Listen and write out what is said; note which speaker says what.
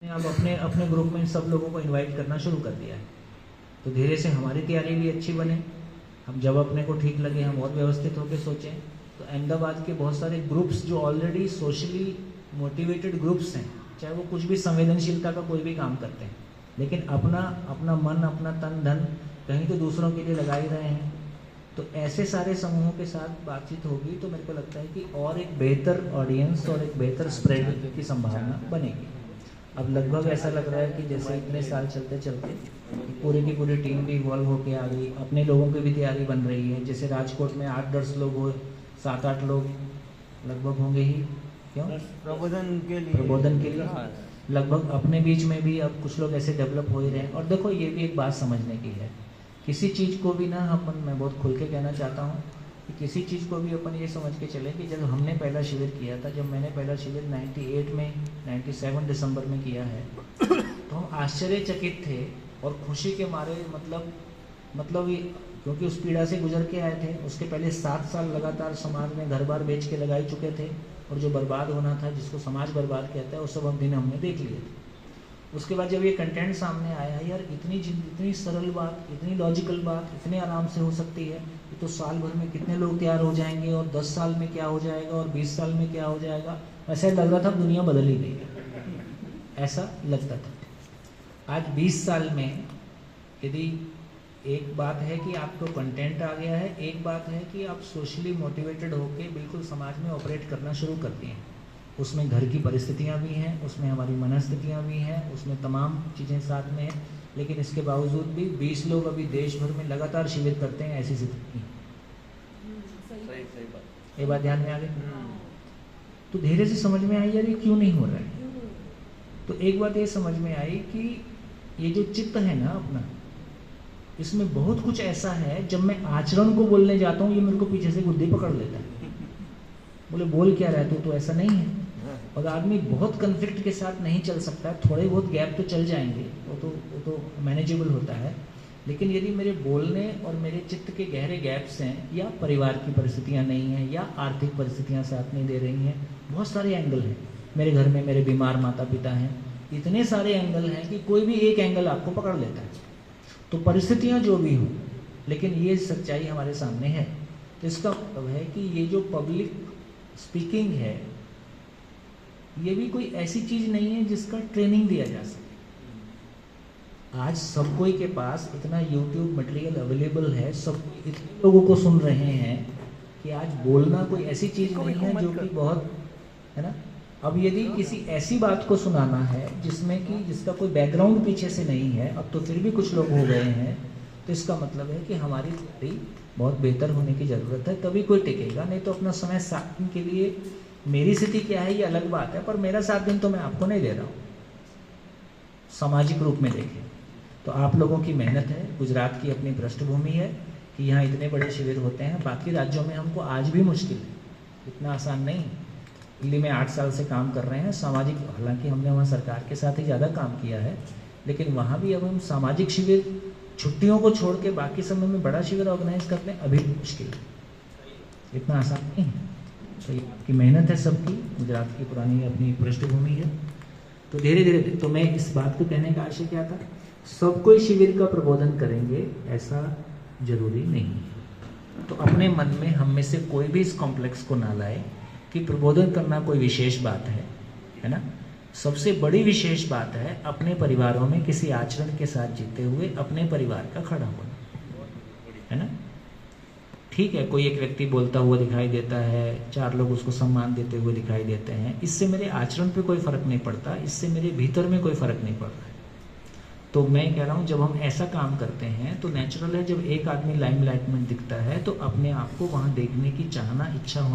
Speaker 1: अब अपने अपने ग्रुप में सब लोगों को इनवाइट करना शुरू कर दिया है, तो धीरे से हमारी तैयारी भी अच्छी बने। हम जब अपने को ठीक लगे हम और व्यवस्थित होकर सोचें। तो अहमदाबाद के बहुत सारे ग्रुप्स जो ऑलरेडी सोशली मोटिवेटेड ग्रुप्स हैं, चाहे वो कुछ भी संवेदनशीलता का कोई भी काम करते हैं, लेकिन अपना अपना मन अपना तन धन कहीं तो दूसरों के लिए लगा ही रहे हैं। तो ऐसे सारे समूहों के साथ बातचीत होगी तो मेरे को लगता है कि और एक बेहतर ऑडियंस और एक बेहतर स्प्रेड की संभावना बनेगी। अब लगभग ऐसा लग रहा है कि जैसे इतने साल चलते चलते पूरी की पूरी टीम भी इवॉल्व होके आ गई, अपने लोगों की भी तैयारी बन रही है। जैसे राजकोट में 8-10 लोग हो, 7-8 लोग लगभग होंगे ही, क्यों
Speaker 2: प्रबोधन के लिए
Speaker 1: लगभग अपने बीच में भी अब कुछ लोग ऐसे डेवलप हो ही रहे हैं। और देखो ये भी एक बात समझने की है, किसी चीज़ को भी ना अपन, मैं बहुत खुल के कहना चाहता हूँ कि किसी चीज़ को भी अपन ये समझ के चले कि जब हमने पहला शिविर किया था, जब मैंने पहला शिविर 98 में 97 दिसंबर में किया है, तो हम आश्चर्यचकित थे और खुशी के मारे मतलब ये, क्योंकि उस पीड़ा से गुजर के आए थे। उसके पहले 7 साल लगातार समाज में घर बार बेच के लगाई चुके थे, और जो बर्बाद होना था, जिसको समाज बर्बाद कहता है, वो सब दिन हमने देख लिए थे। उसके बाद जब ये कंटेंट सामने आया, यार इतनी सरल बात, इतनी लॉजिकल बात इतने आराम से हो सकती है, तो साल भर में कितने लोग तैयार हो जाएंगे, और 10 साल में क्या हो जाएगा, और 20 साल में क्या हो जाएगा। ऐसा लग रहा था दुनिया बदल ही गई है, ऐसा लगता था। आज 20 साल में यदि एक बात है कि आपको कंटेंट आ गया है, एक बात है कि आप सोशली मोटिवेटेड होकर बिल्कुल समाज में ऑपरेट करना शुरू कर दिए हैं। उसमें घर की परिस्थितियां भी हैं, उसमें हमारी मनस्थितियां भी हैं, उसमें तमाम चीज़ें साथ में हैं। लेकिन इसके बावजूद भी 20 लोग अभी देश भर में लगातार शिविर करते हैं, ऐसी स्थिति। ये बात ध्यान में आ गई। तो धीरे से समझ में आई यार ये क्यों नहीं हो रहा है। तो एक बात ये समझ में आई कि ये जो चित्त है ना अपना, इसमें बहुत कुछ ऐसा है, जब मैं आचरण को बोलने जाता हूँ ये मेरे को पीछे से गुद्दी पकड़ लेता है, बोले बोल क्या रहा है तो ऐसा नहीं है। और आदमी बहुत कन्फ्लिक्ट के साथ नहीं चल सकता, थोड़े बहुत गैप तो चल जाएंगे, वो तो मैनेजेबल होता है। लेकिन यदि मेरे बोलने और मेरे चित्त के गहरे गैप्स हैं, या परिवार की परिस्थितियां नहीं हैं, या आर्थिक परिस्थितियां साथ नहीं दे रही हैं, बहुत सारे एंगल हैं। मेरे घर में मेरे बीमार माता पिता हैं, इतने सारे एंगल हैं कि कोई भी एक एंगल आपको पकड़ लेता है। तो परिस्थितियां जो भी हों, लेकिन ये सच्चाई हमारे सामने है। तो इसका मतलब है कि ये जो पब्लिक स्पीकिंग है, ये भी कोई ऐसी चीज नहीं है जिसका ट्रेनिंग दिया जा सके। आज सब कोई के पास इतना YouTube मटेरियल अवेलेबल है, सब इतने लोगों को सुन रहे हैं कि आज बोलना कोई ऐसी चीज नहीं है जो कि बहुत है ना। अब यदि किसी ऐसी बात को सुनाना है जिसका कोई बैकग्राउंड पीछे से नहीं है, अब तो फिर भी कुछ लोग हो गए हैं, तो इसका मतलब है कि हमारी तैयारी बहुत बेहतर होने की ज़रूरत है, तभी कोई टिकेगा। नहीं तो अपना समय 7 दिन के लिए, मेरी स्थिति क्या है ये अलग बात है, पर मेरा 7 दिन तो मैं आपको नहीं दे रहा हूँ। सामाजिक रूप में देखें तो आप लोगों की मेहनत है, गुजरात की अपनी पृष्ठभूमि है कि यहाँ इतने बड़े शिविर होते हैं। बाकी राज्यों में हमको आज भी मुश्किल है, इतना आसान नहीं। दिल्ली में 8 साल से काम कर रहे हैं सामाजिक, हालांकि हमने वहाँ सरकार के साथ ही ज़्यादा काम किया है, लेकिन वहाँ भी अब हम सामाजिक शिविर छुट्टियों को छोड़ के बाकी समय में बड़ा शिविर ऑर्गेनाइज करते हैं, अभी मुश्किल है, इतना आसान नहीं है। तो ये आपकी मेहनत है सबकी, गुजरात की पुरानी अपनी पृष्ठभूमि है। तो धीरे धीरे, तो मैं इस बात को कहने का आशय क्या था, सब कोई शिविर का प्रबोधन करेंगे ऐसा जरूरी नहीं है। तो अपने मन में हम में से कोई भी इस कॉम्प्लेक्स को ना लाए कि प्रबोधन करना कोई विशेष बात है ना। सबसे बड़ी विशेष बात है अपने परिवारों में किसी आचरण के साथ जीते हुए अपने परिवार का खड़ा होना, है ना। ठीक है, कोई एक व्यक्ति बोलता हुआ दिखाई देता है, 4 लोग उसको सम्मान देते हुए दिखाई देते हैं, इससे मेरे आचरण पे कोई फर्क नहीं पड़ता, इससे मेरे भीतर में कोई फर्क नहीं पड़ रहा है। तो मैं कह रहा हूँ जब हम ऐसा काम करते हैं तो नेचुरल है, जब एक आदमी लाइमलाइट में दिखता है तो अपने आप को वहाँ देखने की चाहना, इच्छा